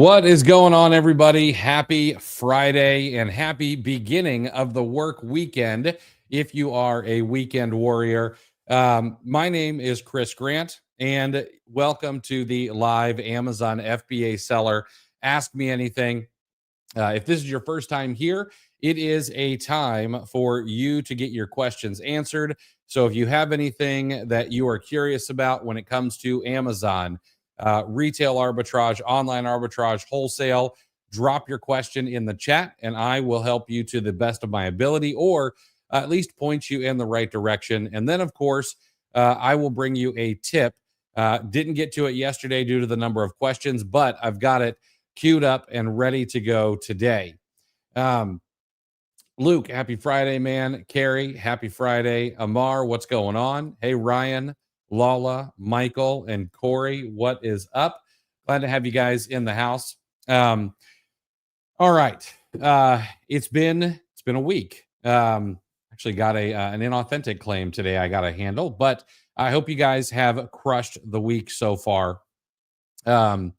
What is going on, everybody? Happy Friday and happy beginning of the work weekend if you are a weekend warrior. My name is Chris Grant, and welcome to the live Amazon FBA seller Ask Me Anything. If this is your first time here, it is a time for you to get your questions answered. So if you have anything that you are curious about when it comes to Amazon, retail arbitrage, online arbitrage, wholesale, drop your question in the chat and I will help you to the best of my ability, or at least point you in the right direction. And then, of course, I will bring you a tip. Didn't get to it yesterday due to the number of questions, but I've got it queued up and ready to go today. Um, Luke, happy Friday, man. Carrie, happy Friday. Amar, what's going on? Hey, Ryan, Lala, Michael, and Corey, what is up? Glad to have you guys in the house. All right. It's been a week. Actually got an inauthentic claim today I got to handle, but I hope you guys have crushed the week so far. I'll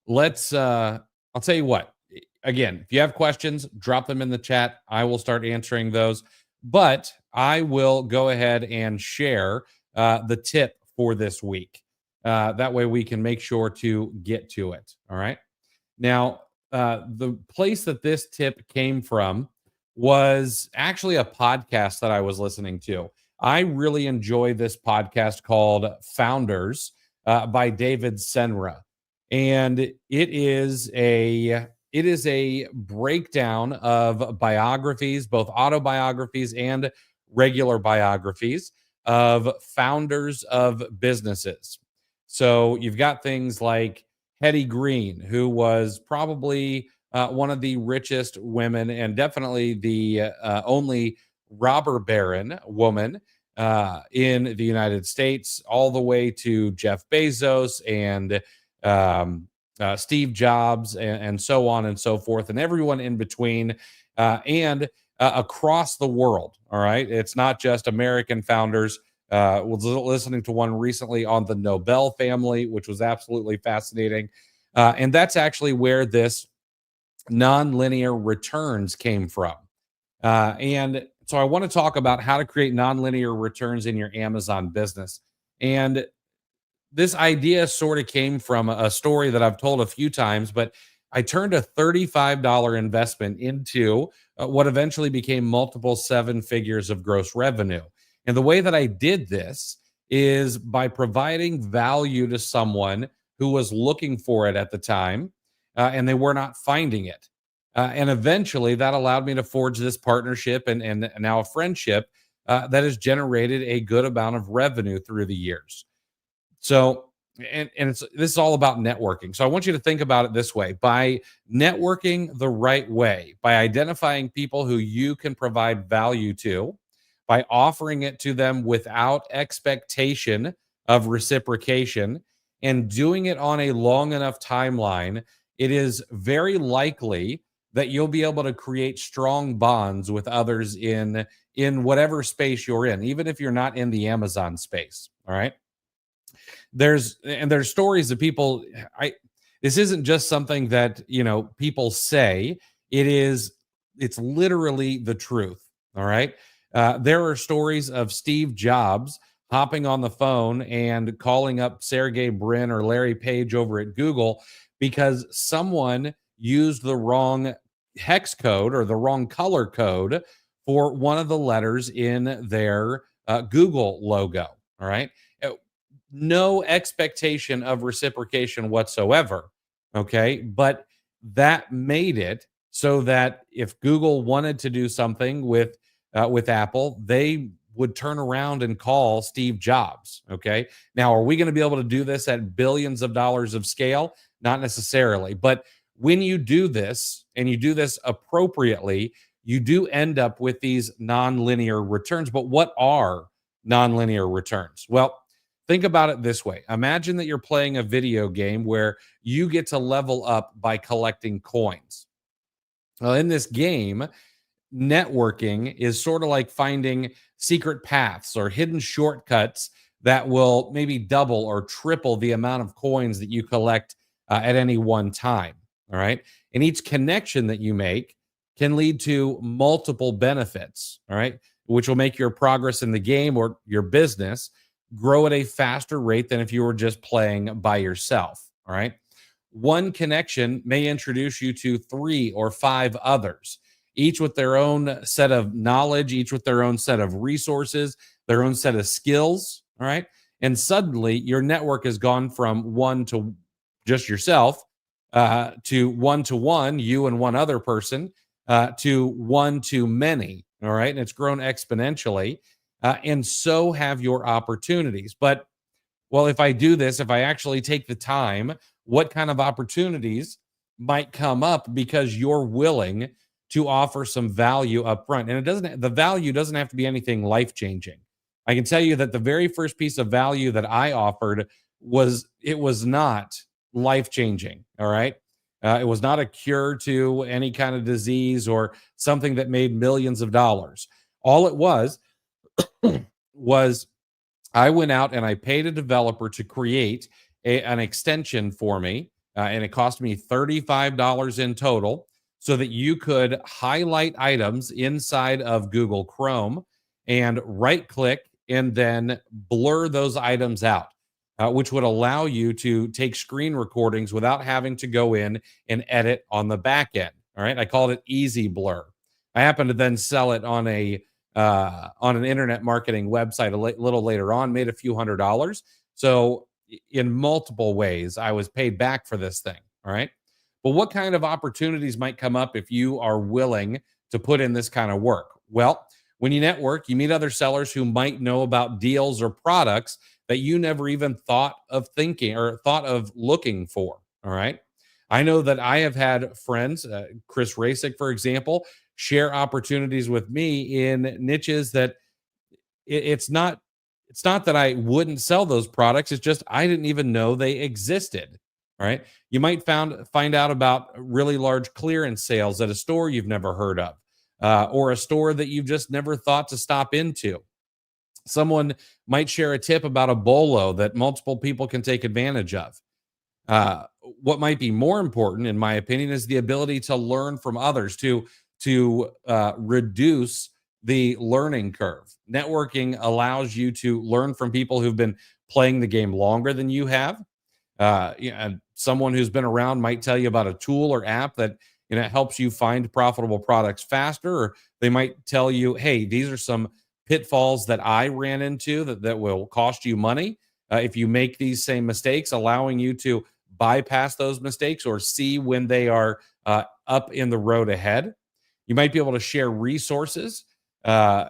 tell you what. Again, if you have questions, drop them in the chat. I will start answering those, but I will go ahead and share the tip for this week. That way we can make sure to get to it. All right. Now, the place that this tip came from was actually a podcast that I was listening to. I really enjoy this podcast called Founders by David Senra. And it is a breakdown of biographies, both autobiographies and regular biographies of founders of businesses. So you've got things like Hetty Green, who was probably one of the richest women and definitely the only robber baron woman in the United States, all the way to Jeff Bezos and Steve Jobs and so on and so forth, and everyone in between, and across the world. All right. It's not just American founders. Was listening to one recently on the Nobel family, which was absolutely fascinating. And that's actually where this nonlinear returns came from. And so I want to talk about how to create nonlinear returns in your Amazon business. And this idea sort of came from a story that I've told a few times, but I turned a $35 investment into what eventually became multiple seven figures of gross revenue. And the way that I did this is by providing value to someone who was looking for it at the time, and they were not finding it. And eventually that allowed me to forge this partnership and now a friendship that has generated a good amount of revenue through the years. So, this is all about networking. So I want you to think about it this way: by networking the right way, by identifying people who you can provide value to, by offering it to them without expectation of reciprocation, and doing it on a long enough timeline, it is very likely that you'll be able to create strong bonds with others in whatever space you're in, even if you're not in the Amazon space. All right. There's stories of people. This isn't just something that people say. It's literally the truth. All right. There are stories of Steve Jobs hopping on the phone and calling up Sergey Brin or Larry Page over at Google because someone used the wrong hex code or the wrong color code for one of the letters in their Google logo. All right. No expectation of reciprocation whatsoever. Okay. But that made it so that if Google wanted to do something with Apple, they would turn around and call Steve Jobs. Okay. Now, are we going to be able to do this at billions of dollars of scale? Not necessarily. But when you do this and you do this appropriately, you do end up with these nonlinear returns. But what are nonlinear returns? Well, think about it this way. Imagine that you're playing a video game where you get to level up by collecting coins. Well, in this game, networking is sort of like finding secret paths or hidden shortcuts that will maybe double or triple the amount of coins that you collect at any one time. All right. And each connection that you make can lead to multiple benefits. All right. Which will make your progress in the game or your business grow at a faster rate than if you were just playing by yourself. All right. One connection may introduce you to three or five others, each with their own set of knowledge, each with their own set of resources, their own set of skills. All right. And suddenly your network has gone from one to just yourself to one, you and one other person, to one to many. All right. And it's grown exponentially. And so have your opportunities. But, well, if I do this, if I actually take the time, what kind of opportunities might come up because you're willing to offer some value up front? And the value doesn't have to be anything life changing. I can tell you that the very first piece of value that I offered was not life changing. All right. It was not a cure to any kind of disease or something that made millions of dollars. All it was I went out and I paid a developer to create an extension for me, and it cost me $35 in total so that you could highlight items inside of Google Chrome and right click and then blur those items out, which would allow you to take screen recordings without having to go in and edit on the back end. All right. I called it Easy Blur. I happened to then sell it on an internet marketing website little later on, made a few $100s. So in multiple ways, I was paid back for this thing. All right. But what kind of opportunities might come up if you are willing to put in this kind of work? Well, when you network, you meet other sellers who might know about deals or products that you never even thought of thinking or thought of looking for. All right. I know that I have had friends, Chris Rasick, for example, share opportunities with me in niches that it's not that I wouldn't sell those products. It's just I didn't even know they existed. All right. You might find out about really large clearance sales at a store you've never heard of, or a store that you've just never thought to stop into. Someone might share a tip about a bolo that multiple people can take advantage of. What might be more important, in my opinion, is the ability to learn from others, to reduce the learning curve. Networking allows you to learn from people who've been playing the game longer than you have. And someone who's been around might tell you about a tool or app that helps you find profitable products faster, or they might tell you, "Hey, these are some pitfalls that I ran into that will cost you money if you make these same mistakes," allowing you to bypass those mistakes or see when they are up in the road ahead. You might be able to share resources. Uh,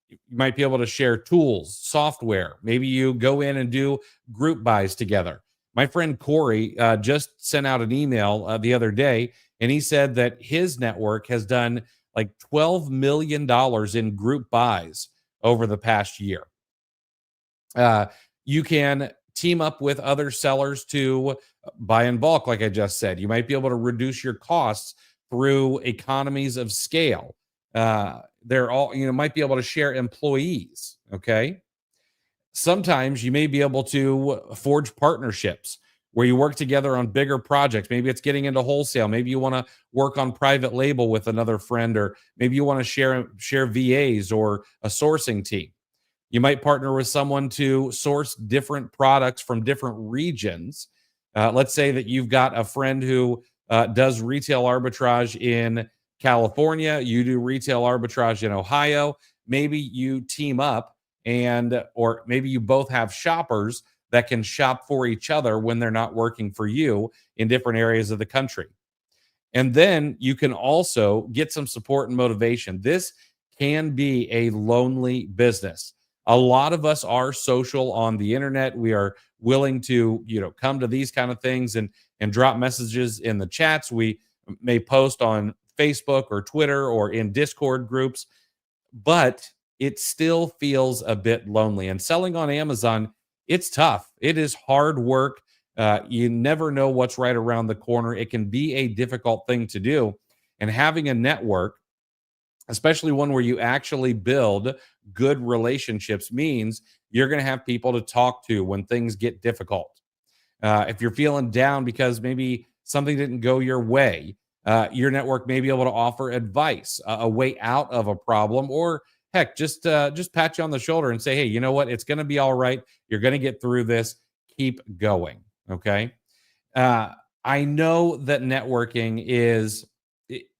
you might be able to share tools, software. Maybe you go in and do group buys together. My friend Corey just sent out an email the other day, and he said that his network has done like $12 million in group buys over the past year. You can team up with other sellers to buy in bulk, like I just said. You might be able to reduce your costs through economies of scale. They're all, might be able to share employees. Okay. Sometimes you may be able to forge partnerships where you work together on bigger projects. Maybe it's getting into wholesale. Maybe you want to work on private label with another friend, or maybe you want to share VAs or a sourcing team. You might partner with someone to source different products from different regions. Let's say that you've got a friend who does retail arbitrage in California. You do retail arbitrage in Ohio. Maybe you team up, or maybe you both have shoppers that can shop for each other when they're not working for you in different areas of the country. And then you can also get some support and motivation. This can be a lonely business. A lot of us are social on the internet. We are willing to, come to these kind of things and drop messages in the chats. We may post on Facebook or Twitter or in Discord groups, but it still feels a bit lonely. And selling on Amazon, it's tough. It is hard work. You never know what's right around the corner. It can be a difficult thing to do. And having a network, especially one where you actually build good relationships, means you're going to have people to talk to when things get difficult. If you're feeling down because maybe something didn't go your way. Your network may be able to offer advice, a way out of a problem, or heck, just pat you on the shoulder and say, hey, you know what? It's going to be all right. You're going to get through this. Keep going. Okay. Uh, I know that networking is,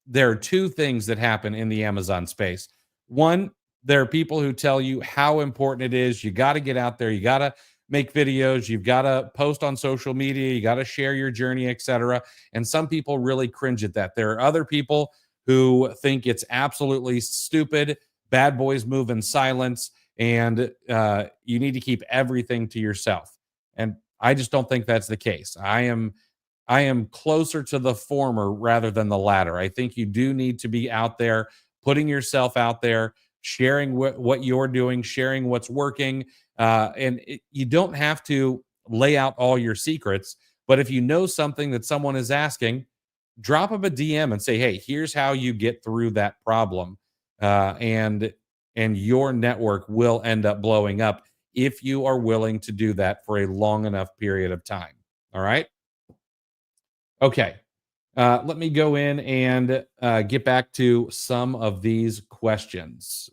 there are two things that happen in the Amazon space. One, there are people who tell you how important it is. You got to get out there. You got to make videos. You've got to post on social media. You got to share your journey, etc. And some people really cringe at that. There are other people who think it's absolutely stupid. Bad boys move in silence, and you need to keep everything to yourself. And I just don't think that's the case. I am closer to the former rather than the latter. I think you do need to be out there, putting yourself out there, sharing what you're doing, sharing what's working. You don't have to lay out all your secrets, but if you know something that someone is asking, drop them a DM and say, "Hey, here's how you get through that problem," and your network will end up blowing up if you are willing to do that for a long enough period of time. All right. Okay. Let me go in and get back to some of these questions.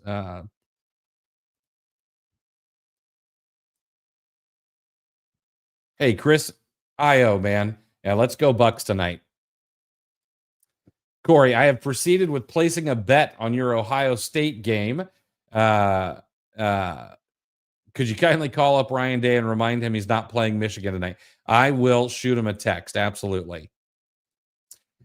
Hey, Chris Io, man. Yeah, let's go Bucks tonight. Corey, I have proceeded with placing a bet on your Ohio State game. Uh, uh, could you kindly call up Ryan Day and remind him he's not playing Michigan tonight? I will shoot him a text. Absolutely.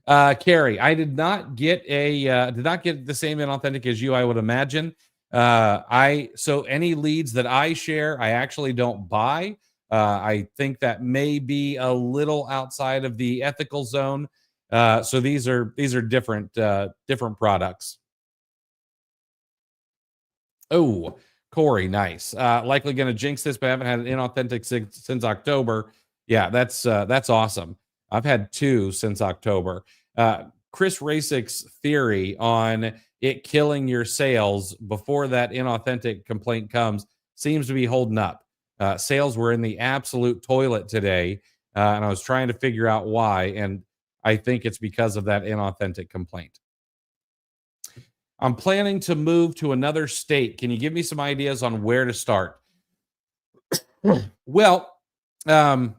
Carrie, I did not get the same inauthentic as you, I would imagine. I so any leads that I share, I actually don't buy. I think that may be a little outside of the ethical zone. So these are different products. Oh, Corey, nice. Likely going to jinx this, but I haven't had an inauthentic since October. Yeah, that's awesome. I've had two since October. Chris Rasick's theory on it killing your sales before that inauthentic complaint comes seems to be holding up. Sales were in the absolute toilet today, and I was trying to figure out why, and I think it's because of that inauthentic complaint. I'm planning to move to another state. Can you give me some ideas on where to start? Well, um,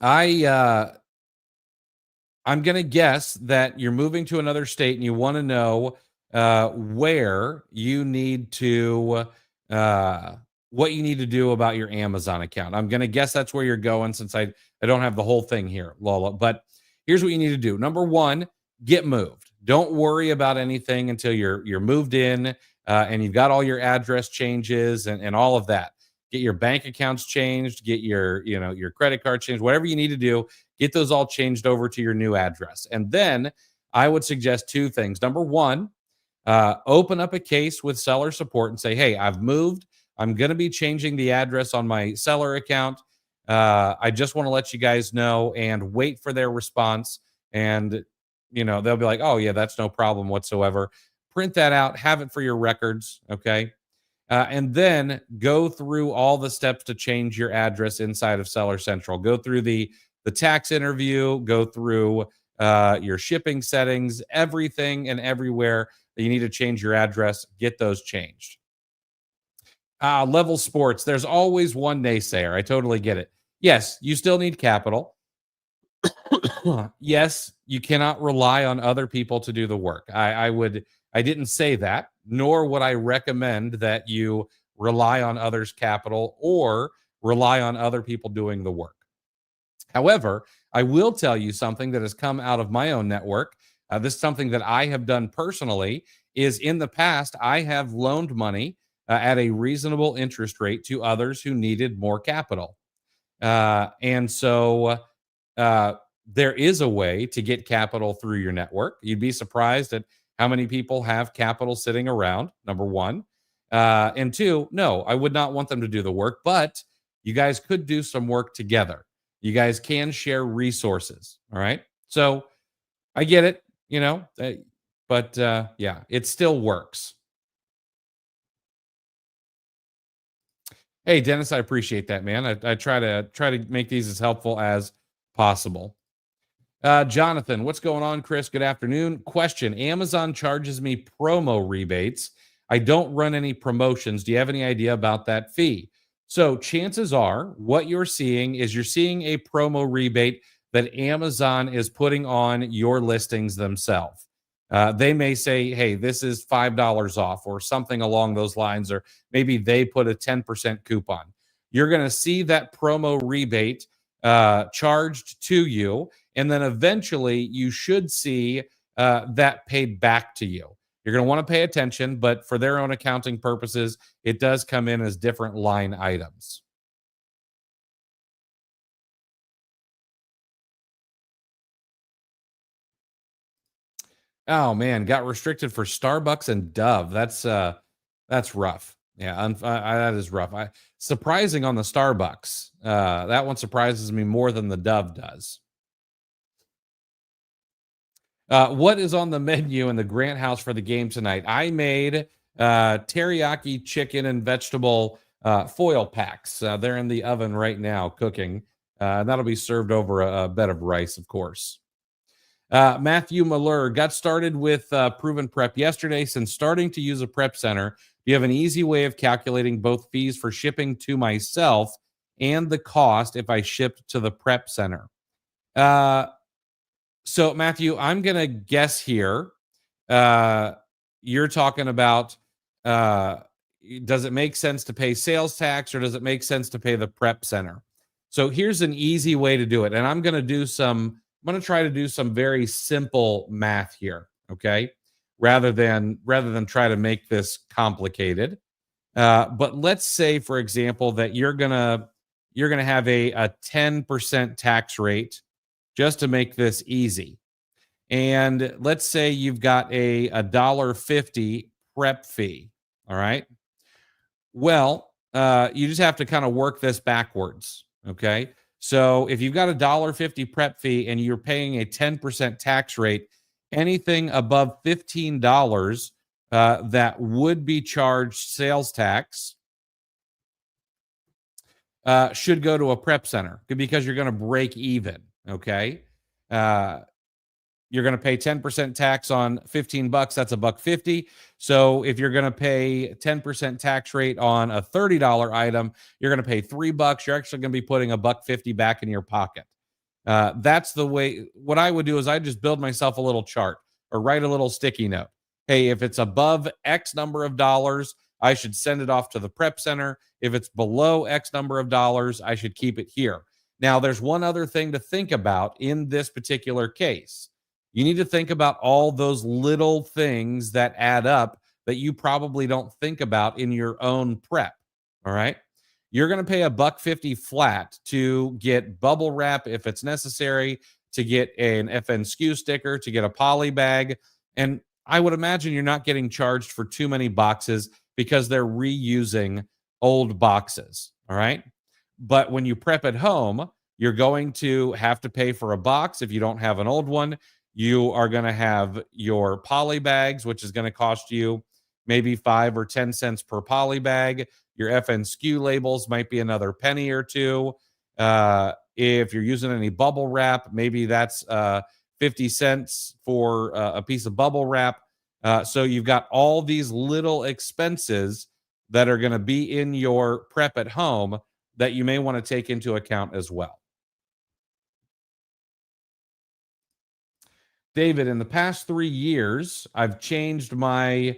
I I'm gonna guess that you're moving to another state and you want to know where you need to uh, what you need to do about your Amazon account. I'm gonna guess that's where you're going since I don't have the whole thing here, Lola. But here's what you need to do. Number one, get moved. Don't worry about anything until you're moved in and you've got all your address changes and all of that. Get your bank accounts changed, get your credit card changed, whatever you need to do, get those all changed over to your new address. And then I would suggest two things. Number one, open up a case with seller support and say, hey, I've moved. I'm going to be changing the address on my seller account. I just want to let you guys know and wait for their response. And, they'll be like, oh, yeah, that's no problem whatsoever. Print that out, have it for your records. Okay. And then go through all the steps to change your address inside of Seller Central. Go through the tax interview, go through your shipping settings, everything and everywhere that you need to change your address, get those changed. Level Sports, there's always one naysayer. I totally get it. Yes, you still need capital. Yes, you cannot rely on other people to do the work. I didn't say that, nor would I recommend that you rely on others' capital or rely on other people doing the work. However, I will tell you something that has come out of my own network. This is something that I have done personally. Is in the past I have loaned money at a reasonable interest rate to others who needed more capital, and so there is a way to get capital through your network. You'd be surprised at how many people have capital sitting around. Number one, and two, no, I would not want them to do the work, but you guys could do some work together. You guys can share resources. All right. So I get it, but yeah, it still works. Hey, Dennis, I appreciate that, man. I try to make these as helpful as possible. Jonathan, what's going on, Chris? Good afternoon. Question: Amazon charges me promo rebates. I don't run any promotions. Do you have any idea about that fee? So, chances are what you're seeing is you're seeing a promo rebate that Amazon is putting on your listings themselves. They may say, hey, this is $5 off or something along those lines, or maybe they put a 10% coupon. You're going to see that promo rebate charged to you, and then eventually you should see that paid back to you. You're going to want to pay attention, but for their own accounting purposes, it does come in as different line items. Oh man, got restricted for Starbucks and Dove. That's rough. Yeah, that is rough. Surprising on the Starbucks. That one surprises me more than the Dove does. What is on the menu in the Grant house for the game tonight? I made teriyaki chicken and vegetable foil packs. They're in the oven right now cooking. That'll be served over a bed of rice, of course. Matthew Miller got started with Proven Prep yesterday. Since starting to use a prep center, you have an easy way of calculating both fees for shipping to myself and the cost if I ship to the prep center. So, Matthew, I'm going to guess here. You're talking about uh, does it make sense to pay sales tax or does it make sense to pay the prep center? So, here's an easy way to do it. And I'm going to try to do some very simple math here, okay? Rather than try to make this complicated. But let's say, for example, that you're gonna have a 10% tax rate just to make this easy. And let's say you've got a dollar 50 prep fee. All right. Well, you just have to kind of work this backwards. Okay. So if you've got a dollar 50 prep fee and you're paying a 10% tax rate, anything above $15 that would be charged sales tax should go to a prep center because you're going to break even. Okay. Uh, you're going to pay 10% tax on 15 bucks. That's a buck 50. So if you're going to pay 10% tax rate on a $30 item, you're going to pay $3. You're actually going to be putting a buck 50 back in your pocket. That's the way. What I would do is I just build myself a little chart or write a little sticky note. Hey, if it's above X number of dollars, I should send it off to the prep center. If it's below X number of dollars, I should keep it here. Now, there's one other thing to think about in this particular case. You need to think about all those little things that add up that you probably don't think about in your own prep. All right. You're going to pay a buck 50 flat to get bubble wrap if it's necessary, to get an FNSKU sticker, to get a poly bag. And I would imagine you're not getting charged for too many boxes because they're reusing old boxes. All right. But when you prep at home, you're going to have to pay for a box if you don't have an old one. You are going to have your poly bags, which is going to cost you maybe 5 or 10 cents per poly bag. Your FNSKU labels might be another penny or two. If you're using any bubble wrap, maybe that's 50 cents for a piece of bubble wrap. So you've got all these little expenses that are going to be in your prep at home that you may want to take into account as well. David, in the past 3 years, uh, I've changed my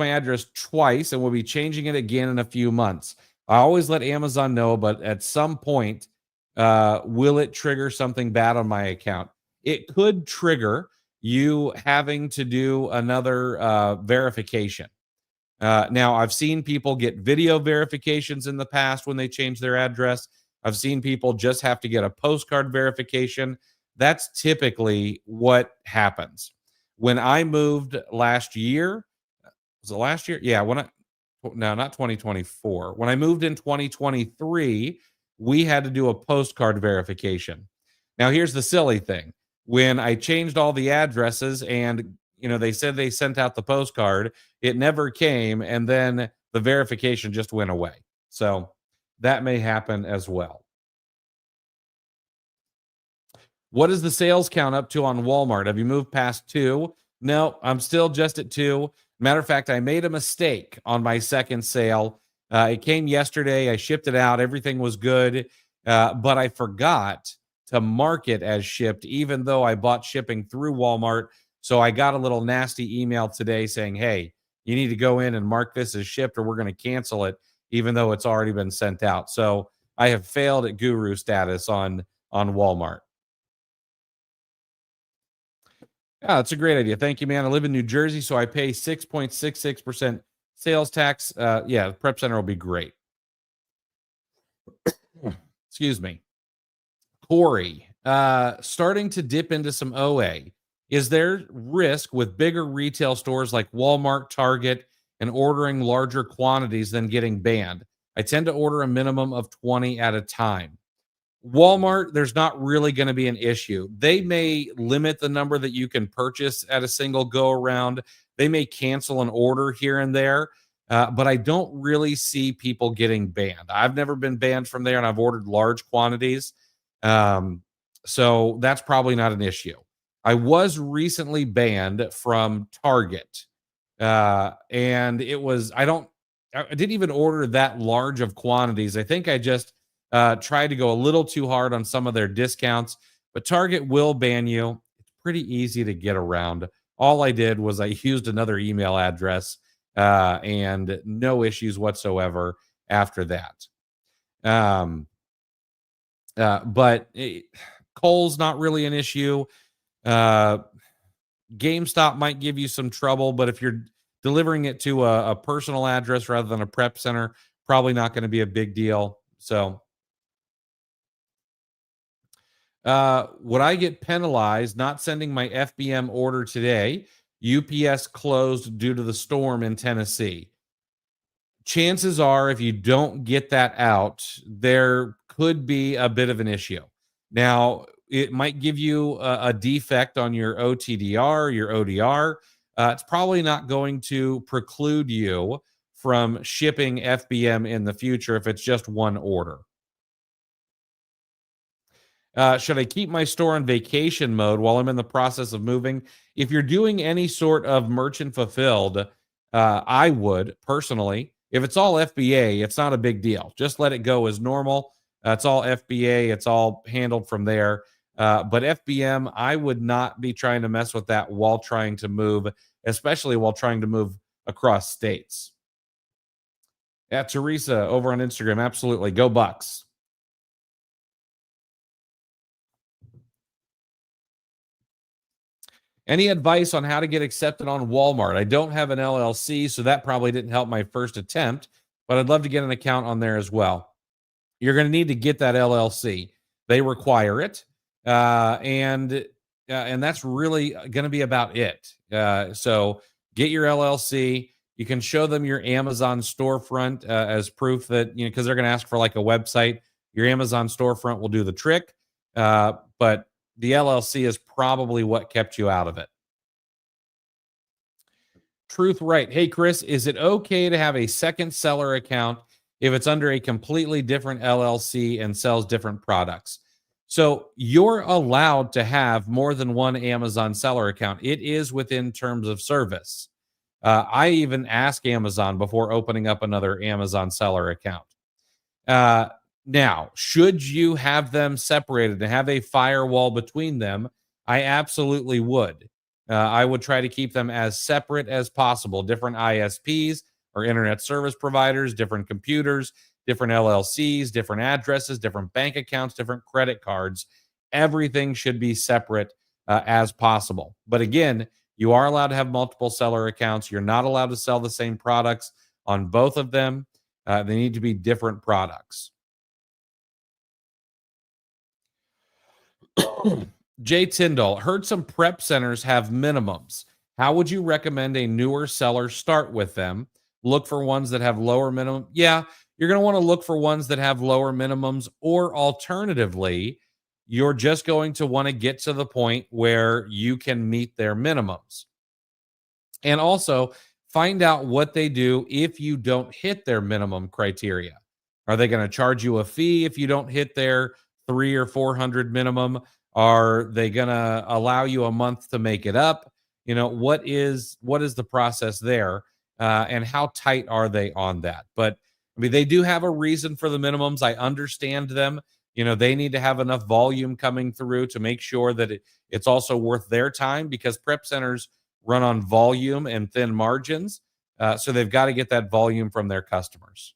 address twice and will be changing it again in a few months. I always let Amazon know, but at some point, will it trigger something bad on my account? It could trigger you having to do another verification. Now, I've seen people get video verifications in the past when they change their address. I've seen people just have to get a postcard verification. That's typically what happens. When I moved last year, was it last year? Yeah, no, not 2024. When I moved in 2023, we had to do a postcard verification. Now, here's the silly thing. When I changed all the addresses and they said they sent out the postcard, it never came, and then the verification just went away. So that may happen as well. What is the sales count up to on Walmart? Have you moved past 2? No, I'm still just at 2. Matter of fact, I made a mistake on my second sale. It came yesterday. I shipped it out. Everything was good, but I forgot to mark it as shipped, even though I bought shipping through Walmart. So I got a little nasty email today saying, hey, you need to go in and mark this as shipped or we're going to cancel it, even though it's already been sent out. So I have failed at guru status on Walmart. Yeah, that's a great idea. Thank you, man. I live in New Jersey, so I pay 6.66% sales tax. Yeah, the prep center will be great. Excuse me. Corey, starting to dip into some OA. Is there risk with bigger retail stores like Walmart, Target, and ordering larger quantities than getting banned? I tend to order a minimum of 20 at a time. Walmart, there's not really going to be an issue. They may limit the number that you can purchase at a single go around. They may cancel an order here and there, but I don't really see people getting banned. I've never been banned from there, and I've ordered large quantities. So that's probably not an issue. I was recently banned from Target, and I didn't even order that large of quantities. I think I just tried to go a little too hard on some of their discounts, but Target will ban you. It's pretty easy to get around. All I did was I used another email address, and no issues whatsoever after that. But Kohl's not really an issue. GameStop might give you some trouble, but if you're delivering it to a personal address rather than a prep center, probably not going to be a big deal. So, would I get penalized not sending my FBM order today? UPS closed due to the storm in Tennessee. Chances are, if you don't get that out, there could be a bit of an issue. Now, it might give you a defect on your OTDR, your ODR. It's probably not going to preclude you from shipping FBM in the future if it's just one order. Should I keep my store on vacation mode while I'm in the process of moving? If you're doing any sort of merchant fulfilled, I would personally. If it's all FBA, it's not a big deal. Just let it go as normal. It's all FBA. It's all handled from there. But FBM, I would not be trying to mess with that while trying to move, especially while trying to move across states. Yeah, Teresa over on Instagram. Absolutely. Go Bucks. Any advice on how to get accepted on Walmart? I don't have an LLC, so that probably didn't help my first attempt, but I'd love to get an account on there as well. You're going to need to get that LLC. They require it, and that's really going to be about it. So get your LLC. You can show them your Amazon storefront as proof that, because they're going to ask for like a website. Your Amazon storefront will do the trick, but the LLC is probably what kept you out of it. Truth Right. Hey, Chris, is it okay to have a second seller account if it's under a completely different LLC and sells different products? So you're allowed to have more than one Amazon seller account. It is within terms of service. I even ask Amazon before opening up another Amazon seller account. Now, should you have them separated and have a firewall between them? I absolutely would. I would try to keep them as separate as possible. Different ISPs or internet service providers, different computers, different LLCs, different addresses, different bank accounts, different credit cards. Everything should be separate as possible. But again, you are allowed to have multiple seller accounts. You're not allowed to sell the same products on both of them. They need to be different products. Jay Tyndall, heard some prep centers have minimums. How would you recommend a newer seller start with them? Look for ones that have lower minimum. Yeah, you're going to want to look for ones that have lower minimums, or alternatively, you're just going to want to get to the point where you can meet their minimums. And also find out what they do if you don't hit their minimum criteria. Are they going to charge you a fee if you don't hit their 300 or 400 minimum? Are they going to allow you a month to make it up? What is the process there, and how tight are they on that? But I mean, they do have a reason for the minimums. I understand them. They need to have enough volume coming through to make sure that it's also worth their time, because prep centers run on volume and thin margins. So they've got to get that volume from their customers.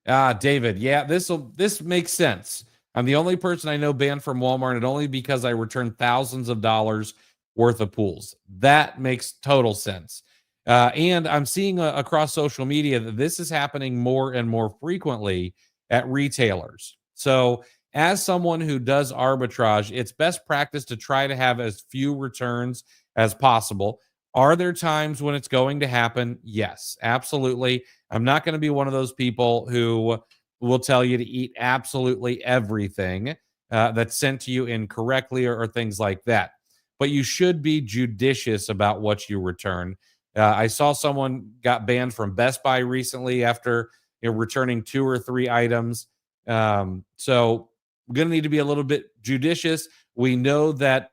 David, yeah, this makes sense. I'm the only person I know banned from Walmart, and only because I returned thousands of dollars worth of pools. That makes total sense. And I'm seeing across social media that this is happening more and more frequently at retailers. So, as someone who does arbitrage, it's best practice to try to have as few returns as possible. Are there times when it's going to happen? Yes, absolutely. I'm not going to be one of those people who will tell you to eat absolutely everything that's sent to you incorrectly, or things like that. But you should be judicious about what you return. I saw someone got banned from Best Buy recently after returning 2 or 3 items. So we're going to need to be a little bit judicious. We know that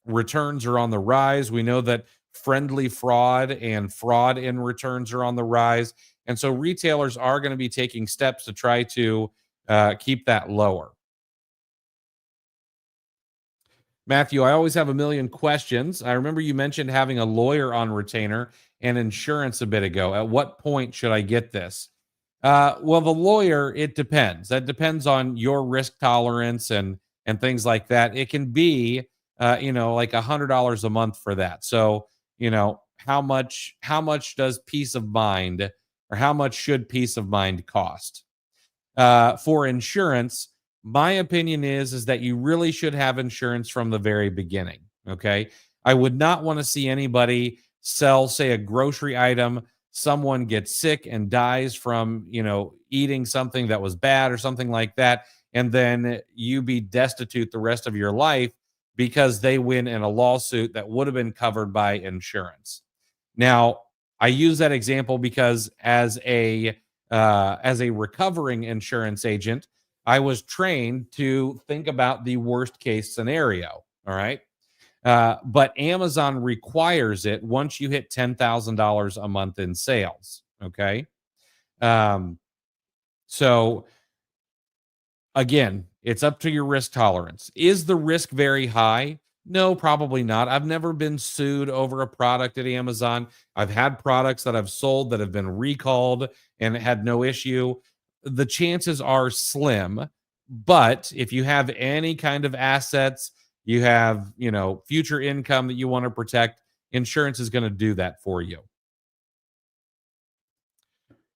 returns are on the rise. We know that friendly fraud and fraud in returns are on the rise. And so retailers are going to be taking steps to try to keep that lower. Matthew, I always have a million questions. I remember you mentioned having a lawyer on retainer and insurance a bit ago. At what point should I get this? Well, the lawyer, it depends. That depends on your risk tolerance and things like that. It can be, like $100 a month for that. So, how much does peace of mind, or how much should peace of mind cost? For insurance, my opinion is that you really should have insurance from the very beginning. Okay, I would not want to see anybody sell, say, a grocery item. Someone gets sick and dies from eating something that was bad or something like that, and then you be destitute the rest of your life because they win in a lawsuit that would have been covered by insurance. Now, I use that example because as a recovering insurance agent, I was trained to think about the worst case scenario. All right. But Amazon requires it once you hit $10,000 a month in sales. Okay. Um, so again, it's up to your risk tolerance. Is the risk very high? No, probably not. I've never been sued over a product at Amazon. I've had products that I've sold that have been recalled and had no issue. The chances are slim, but if you have any kind of assets, you have, future income that you want to protect, insurance is going to do that for you.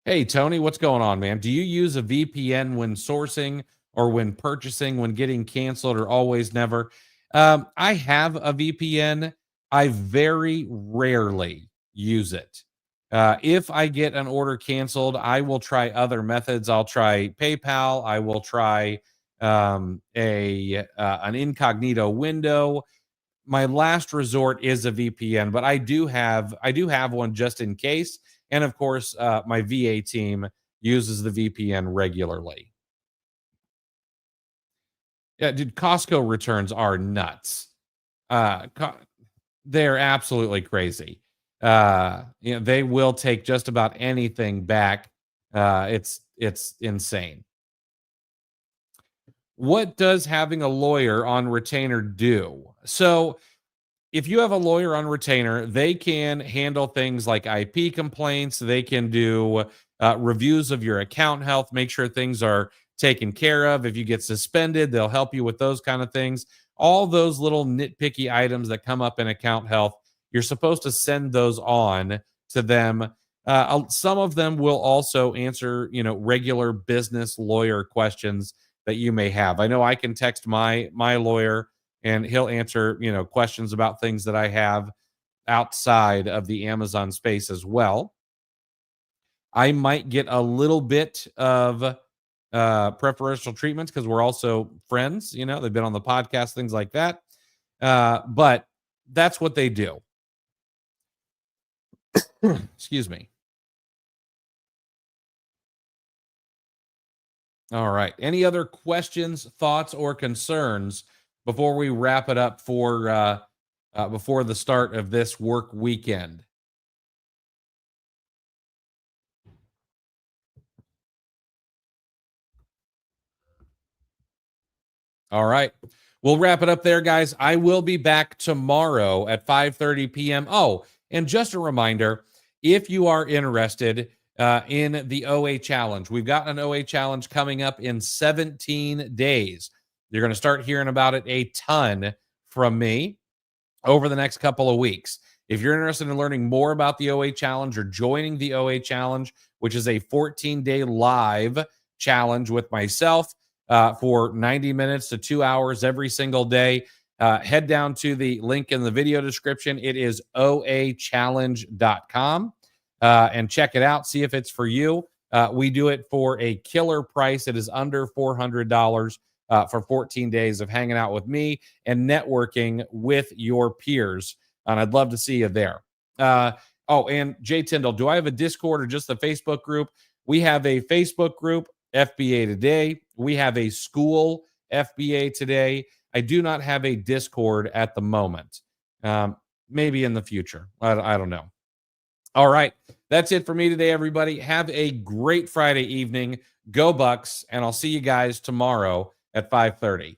Hey, Tony, what's going on, man? Do you use a VPN when sourcing, or when purchasing, when getting canceled, or always never? I have a VPN. I very rarely use it. If I get an order canceled, I will try other methods. I'll try PayPal. I will try a an incognito window. My last resort is a VPN, but I do have one just in case. And of course, my VA team uses the VPN regularly. Yeah, dude, Costco returns are nuts. Co They're absolutely crazy. They will take just about anything back. It's insane. What does having a lawyer on retainer do? So, if you have a lawyer on retainer, they can handle things like IP complaints. They can do reviews of your account health, make sure things are taken care of. If you get suspended, they'll help you with those kind of things. All those little nitpicky items that come up in account health, you're supposed to send those on to them. Some of them will also answer, regular business lawyer questions that you may have. I know I can text my lawyer, and he'll answer, questions about things that I have outside of the Amazon space as well. I might get a little bit of preferential treatments because we're also friends. They've been on the podcast, things like that. But that's what they do. Excuse me. All right. Any other questions, thoughts, or concerns before we wrap it up for before the start of this work weekend? All right. We'll wrap it up there, guys. I will be back tomorrow at 5:30 p.m. Oh, and just a reminder, if you are interested in the OA challenge, we've got an OA challenge coming up in 17 days. You're going to start hearing about it a ton from me over the next couple of weeks. If you're interested in learning more about the OA challenge or joining the OA challenge, which is a 14-day live challenge with myself for 90 minutes to 2 hours every single day, head down to the link in the video description. It is oachallenge.com and check it out. See if it's for you. We do it for a killer price. It is under $400 for 14 days of hanging out with me and networking with your peers. And I'd love to see you there. Oh, and Jay Tyndall, do I have a Discord or just a Facebook group? We have a Facebook group, FBA Today. We have a school, FBA Today. I do not have a Discord at the moment. Maybe in the future. I don't know. All right. That's it for me today, everybody. Have a great Friday evening. Go Bucks, and I'll see you guys tomorrow at 5:30.